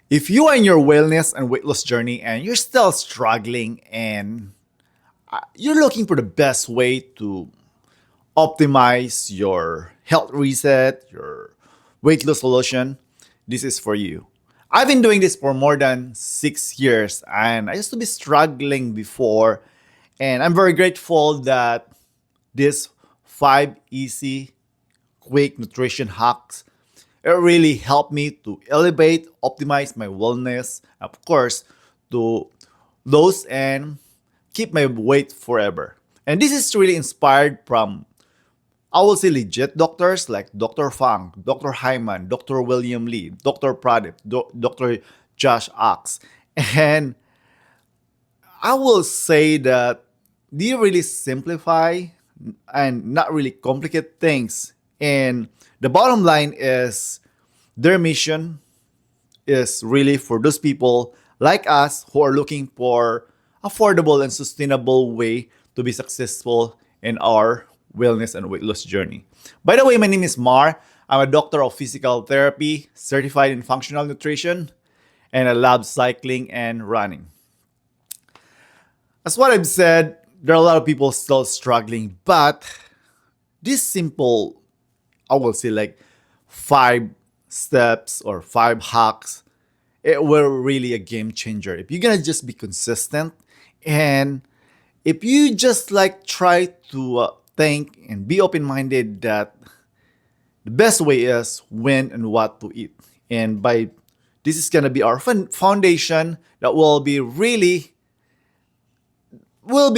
If you are in your wellness and weight loss journey and you're still struggling and you're looking for the best way to optimize your health reset, your weight loss solution, this is for you. I've been doing this for more than 6 years and I used to be struggling before. And I'm very grateful that this 5 easy, quick nutrition hacks it really helped me to elevate, optimize my wellness, of course, to lose and keep my weight forever. And this is really inspired from, I will say, legit doctors like Dr. Fang, Dr. Hyman, Dr. William Lee, Dr. Pradip, Dr. Josh Ox. And I will say that they really simplify and not really complicate things. And the bottom line is their mission is really for those people like us who are looking for affordable and sustainable way to be successful in our wellness and weight loss journey. By the way, my name is Mar. I'm a doctor of physical therapy, certified in functional nutrition, and I love cycling and running. As what I've said, there are a lot of people still struggling, but this simple, I will say like 5 steps or 5 hacks, it will really a game changer. If you're gonna just be consistent and if you just like try to think and be open-minded that the best way is when and what to eat. And by this is gonna be our foundation that will be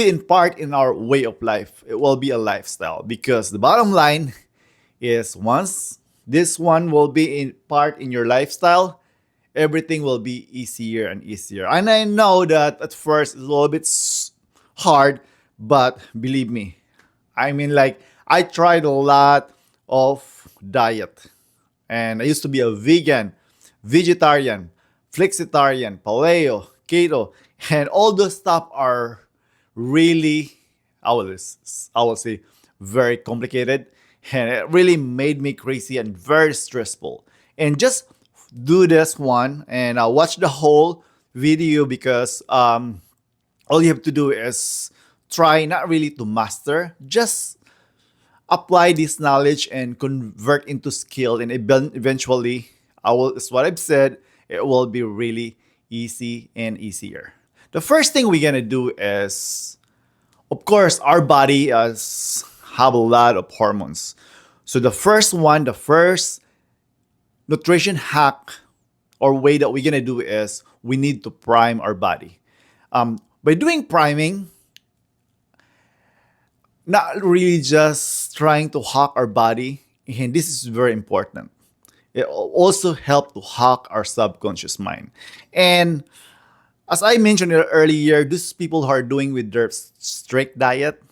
in part in our way of life. It will be a lifestyle because the bottom line is once this one will be in part in your lifestyle, everything will be easier and easier. And I know that at first it's a little bit hard, but believe me, I mean, like, I tried a lot of diet. And I used to be a vegan, vegetarian, flexitarian, paleo, keto, and all those stuff are really, I will say, very complicated. And it really made me crazy and very stressful. And just do this one and watch the whole video because all you have to do is try not really to master, just apply this knowledge and convert into skill and eventually I will is what I've said, it will be really easy and easier. The first thing we're gonna do is, of course, our body have a lot of hormones. So the first nutrition hack or way that we're gonna do is we need to prime our body. By doing priming, not really just trying to hack our body, and this is very important. It also help to hack our subconscious mind. And as I mentioned earlier, these people who are doing with their strict diet,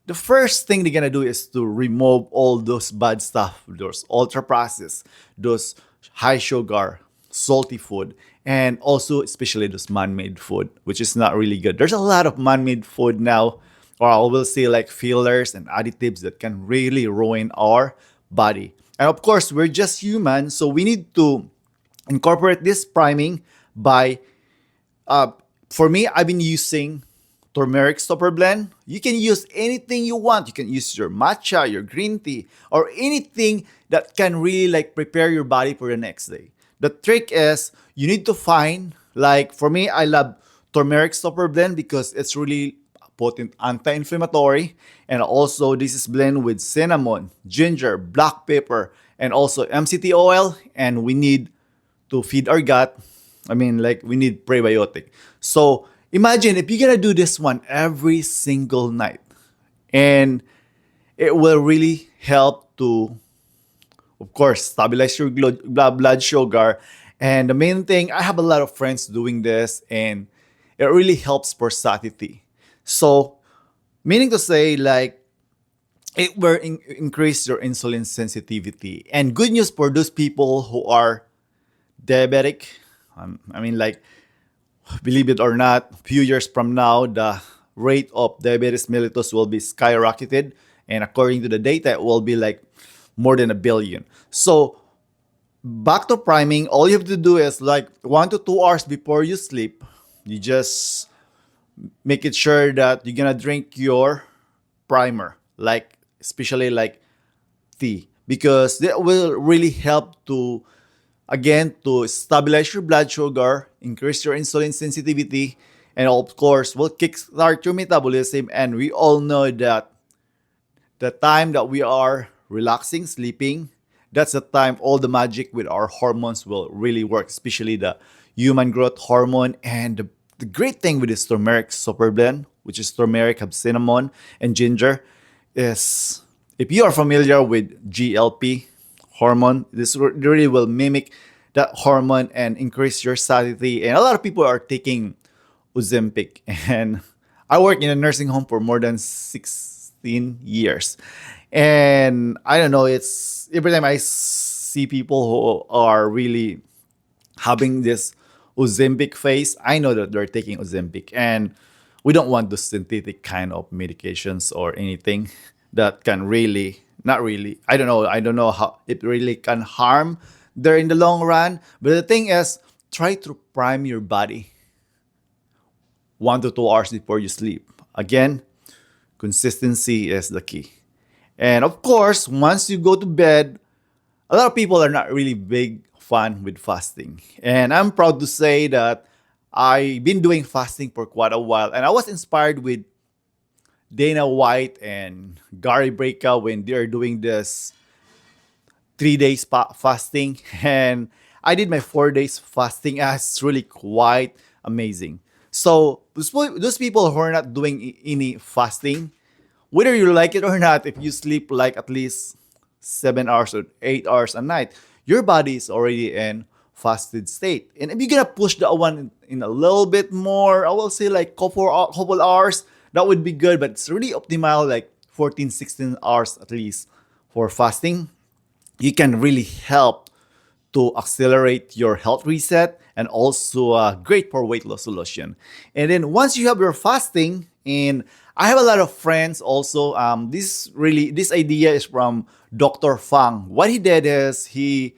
the first thing they're gonna do is to remove all those bad stuff, those ultra processed, those high sugar, salty food, and also especially those man-made food, which is not really good. There's a lot of man-made food now, or I will say like fillers and additives that can really ruin our body. And of course, we're just human, so we need to incorporate this priming by uh, for me, I've been using turmeric stopper blend. You can use anything you want. You can use your matcha, your green tea, or anything that can really like prepare your body for the next day. The trick is you need to find, like for me, I love turmeric stopper blend because it's really potent anti-inflammatory. And also this is blend with cinnamon, ginger, black pepper, and also MCT oil. And we need to feed our gut. I mean, like we need prebiotic. So imagine if you're gonna do this one every single night, and it will really help to, of course, stabilize your blood sugar. And the main thing, I have a lot of friends doing this, and it really helps for satiety. So, meaning to say, like it will increase your insulin sensitivity. And good news for those people who are diabetic. I mean, like, believe it or not, a few years from now, the rate of diabetes mellitus will be skyrocketed. And according to the data, it will be like more than a billion. So back to priming, all you have to do is like 1 to 2 hours before you sleep, you just make it sure that you're gonna drink your primer, like especially like tea, because that will really help to again to stabilize your blood sugar, increase your insulin sensitivity, and of course will kickstart your metabolism. And we all know that the time that we are relaxing, sleeping, that's the time all the magic with our hormones will really work, especially the human growth hormone. And the great thing with this turmeric super blend, which is turmeric, have cinnamon, and ginger, is if you are familiar with GLP hormone, this really will mimic that hormone and increase your satiety. And a lot of people are taking Ozempic. And I work in a nursing home for more than 16 years. And I don't know, it's every time I see people who are really having this Ozempic phase, I know that they're taking Ozempic. And we don't want the synthetic kind of medications or anything that can really, not really, I don't know how it really can harm there in the long run. But the thing is, try to prime your body 1 to 2 hours before you sleep. Again, consistency is the key. And of course, once you go to bed, a lot of people are not really big fan with fasting. And I'm proud to say that I've been doing fasting for quite a while. And I was inspired with Dana White and Gary Breaka when they're doing this 3 days fasting. And I did my 4 days fasting. And it's really quite amazing. So those people who are not doing any fasting, whether you like it or not, if you sleep like at least 7 hours or 8 hours a night, your body is already in fasted state. And if you're gonna push that one in a little bit more, I will say like couple hours, that would be good. But it's really optimal, like 14, 16 hours at least for fasting. You can really help to accelerate your health reset and also great for weight loss solution. And then once you have your fasting, and I have a lot of friends also. This idea is from Dr. Fang. What he did is he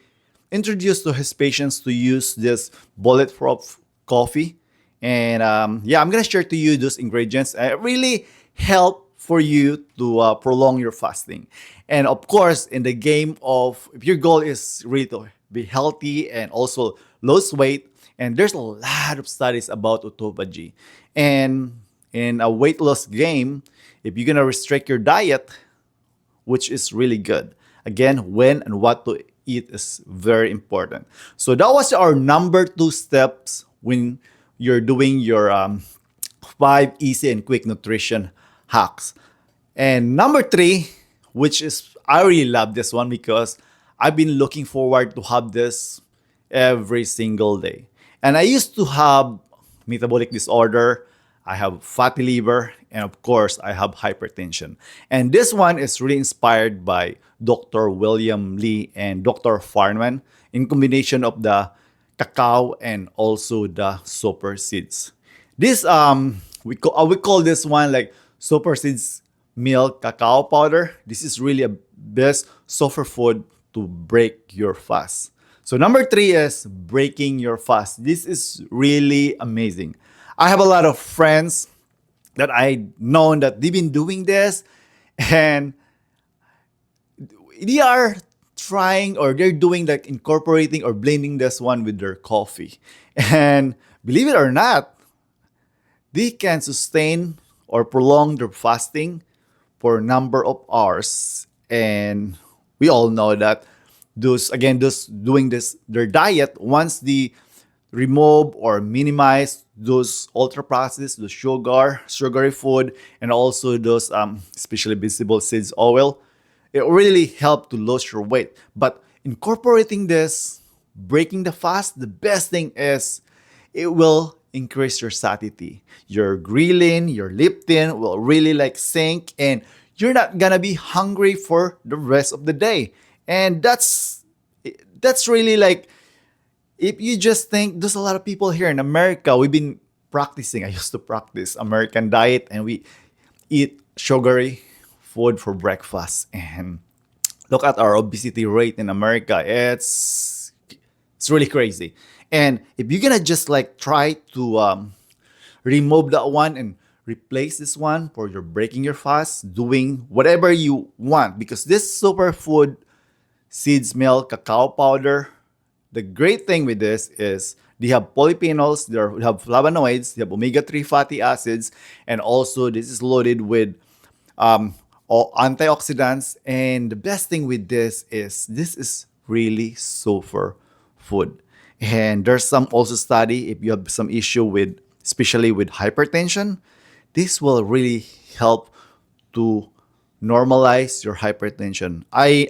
introduced to his patients to use this bulletproof coffee. And yeah, I'm gonna share to you those ingredients. It really help for you to prolong your fasting. And of course, in the game of if your goal is really to be healthy and also lose weight, and there's a lot of studies about autophagy. And in a weight loss game, if you're gonna restrict your diet, which is really good. Again, when and what to eat is very important. So that was our number 2 steps when you're doing your 5 easy and quick nutrition hacks. And number 3, which is I really love this one because I've been looking forward to have this every single day. And I used to have metabolic disorder, I have fatty liver, and of course, I have hypertension. And this one is really inspired by Dr. William Lee and Dr. Farnman in combination of the cacao and also the super seeds. This we call this one like super seeds milk cacao powder. This is really a best superfood to break your fast. So number 3 is breaking your fast. This is really amazing. I have a lot of friends that I know that they've been doing this, and they are trying or they're doing like incorporating or blending this one with their coffee. And believe it or not, they can sustain or prolong their fasting for a number of hours. And we all know that those doing this their diet, once they remove or minimize those ultra processed, the sugary food, and also those especially visible seeds oil, it really help to lose your weight. But incorporating this, breaking the fast, the best thing is it will increase your satiety. Your ghrelin, your leptin will really like sink, and you're not gonna be hungry for the rest of the day. And that's really like, if you just think, there's a lot of people here in America, we've been practicing. I used to practice American diet, and we eat sugary food for breakfast. And look at our obesity rate in America. It's It's really crazy. And if you're gonna just like try to remove that one and replace this one for your breaking your fast, doing whatever you want, because this superfood seeds meal cacao powder, the great thing with this is they have polyphenols, they have flavonoids, they have omega-3 fatty acids, and also this is loaded with all antioxidants. And the best thing with this is really super food. And there's some also study if you have some issue with, especially with hypertension, this will really help to normalize your hypertension. I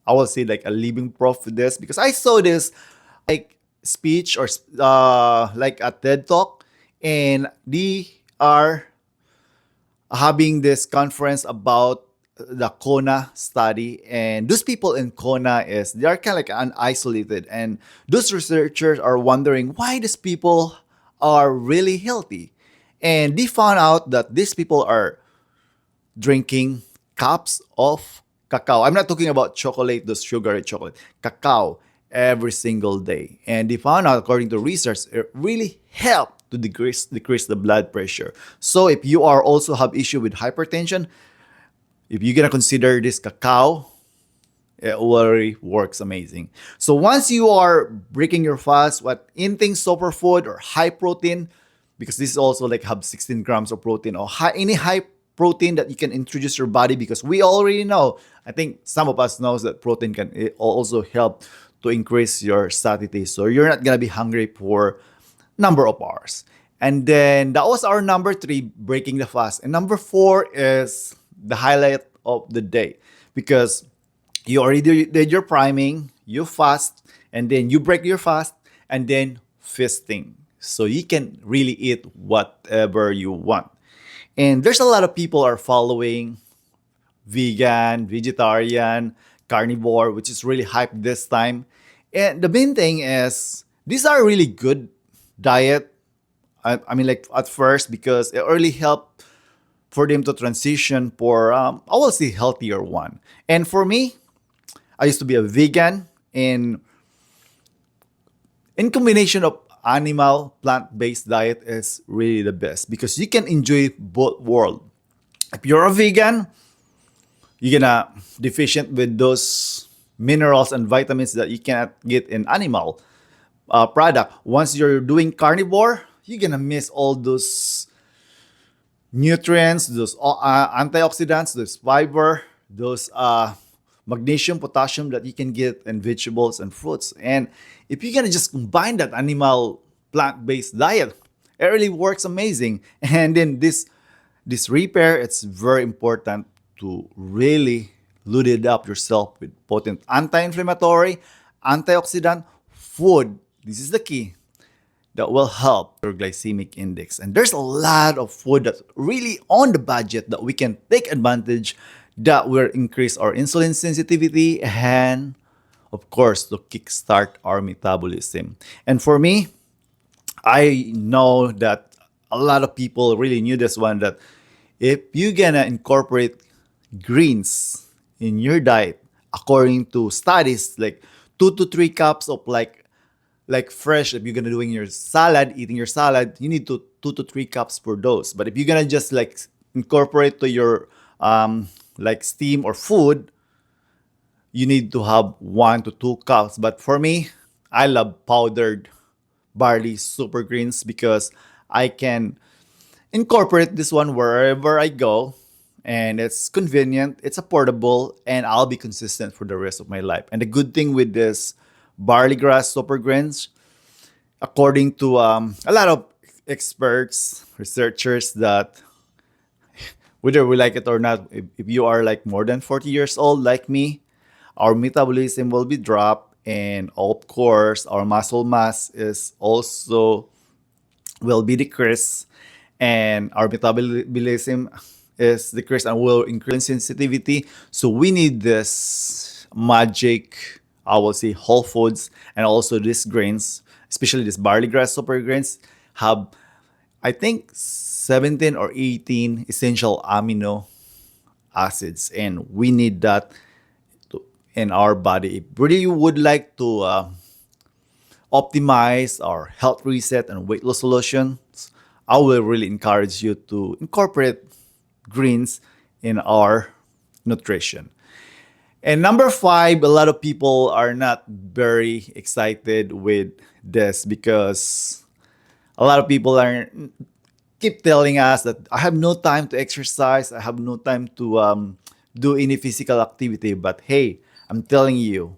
will say like a living proof with this because I saw this like speech or like a TED talk, and they are having this conference about the Kona study. And those people in Kona is they are kind of like isolated, and those researchers are wondering why these people are really healthy. And they found out that these people are drinking cups of cacao. I'm not talking about chocolate, those sugary chocolate, cacao every single day. And they found out, according to research, it really helped to decrease the blood pressure. So if you are also have issue with hypertension, if you're gonna consider this cacao, it already works amazing. So once you are breaking your fast, what eating superfood or high protein, because this is also like have 16 grams of protein or any high protein that you can introduce your body, because we already know, I think some of us knows that protein can also help to increase your satiety. So you're not gonna be hungry for number of hours. And then that was our number three, breaking the fast. And number four is the highlight of the day, because you already did your priming, you fast, and then you break your fast, and then feasting. So you can really eat whatever you want. And there's a lot of people are following vegan, vegetarian, carnivore, which is really hyped this time. And the main thing is these are really good diet. I mean, like at first, because it really helped for them to transition for I will say healthier one. And for me, I used to be a vegan, and in combination of animal plant-based diet is really the best because you can enjoy both world. If you're a vegan, you're gonna deficient with those minerals and vitamins that you cannot get in animal product. Once you're doing carnivore, you're gonna miss all those nutrients, those antioxidants, those fiber, those magnesium, potassium that you can get in vegetables and fruits. And if you're gonna just combine that animal plant-based diet, it really works amazing. And then this repair, it's very important to really load it up yourself with potent anti-inflammatory, antioxidant food. This is the key that will help your glycemic index. And there's a lot of food that's really on the budget that we can take advantage, that will increase our insulin sensitivity and of course to kickstart our metabolism. And for me, I know that a lot of people really knew this one, that if you're gonna incorporate greens in your diet, according to studies, like 2 to 3 cups of like fresh, if you're gonna doing your salad, eating your salad, you need to 2 to 3 cups per dose. But if you're gonna just like incorporate to your like steam or food, you need to have 1 to 2 cups. But for me, I love powdered barley super greens because I can incorporate this one wherever I go, and it's convenient, it's affordable, and I'll be consistent for the rest of my life. And the good thing with this barley grass super greens, according to a lot of experts, researchers, that whether we like it or not, if you are like more than 40 years old like me, our metabolism will be dropped, and of course our muscle mass is also will be decreased, and our metabolism is decreased and will increase sensitivity. So we need this magic, I will say, whole foods, and also these grains, especially this barley grass super grains, have I think 17 or 18 essential amino acids, and we need that in our body. If really you would like to optimize our health reset and weight loss solutions, I will really encourage you to incorporate greens in our nutrition. And number five, a lot of people are not very excited with this because a lot of people are keep telling us that I have no time to exercise, I have no time to do any physical activity. But hey, I'm telling you,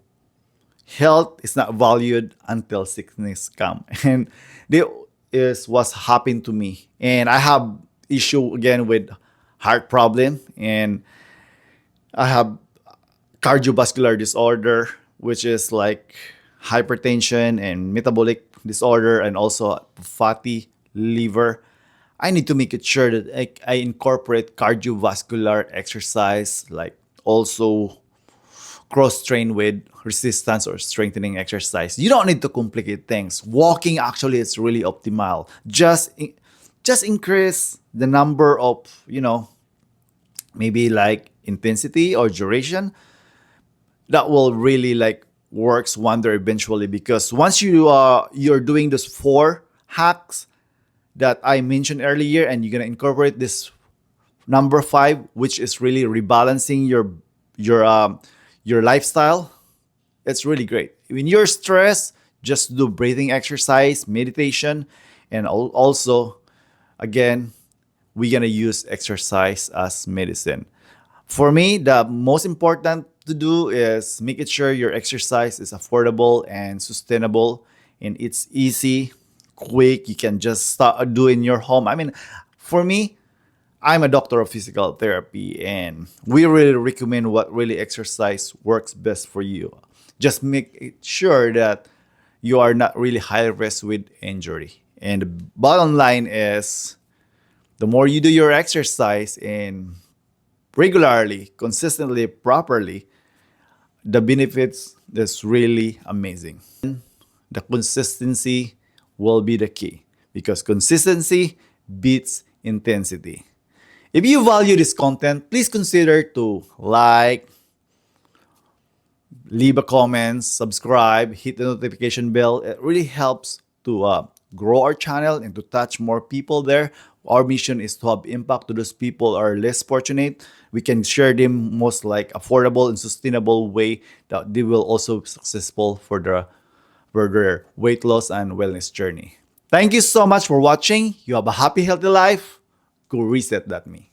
health is not valued until sickness come. And this is what's happened to me. And I have issue again with heart problem, and I have cardiovascular disorder, which is like hypertension and metabolic disorder, and also fatty liver. I need to make it sure that I incorporate cardiovascular exercise, like also cross train with resistance or strengthening exercise. You don't need to complicate things. Walking actually is really optimal. Just increase the number of, maybe like intensity or duration. That will really like works wonder eventually, because once you're doing those four hacks that I mentioned earlier, and you're gonna incorporate this number five, which is really rebalancing your lifestyle. It's really great. When you're stressed, just do breathing exercise, meditation, and also, again, we're gonna use exercise as medicine. For me, the most important to do is making sure your exercise is affordable and sustainable, and it's easy, quick. You can just start do in your home. I mean, for me, I'm a doctor of physical therapy, and we really recommend what really exercise works best for you. Just make it sure that you are not really high risk with injury. And the bottom line is, the more you do your exercise and regularly, consistently, properly, the benefits is really amazing. The consistency will be the key, because consistency beats intensity. If you value this content, please consider to like, leave a comment, subscribe, hit the notification bell. It really helps to grow our channel and to touch more people there. Our mission is to have impact to those people who are less fortunate. We can share them most like affordable and sustainable way that they will also be successful for their weight loss and wellness journey. Thank you so much for watching. You have a happy, healthy life. Go reset that me.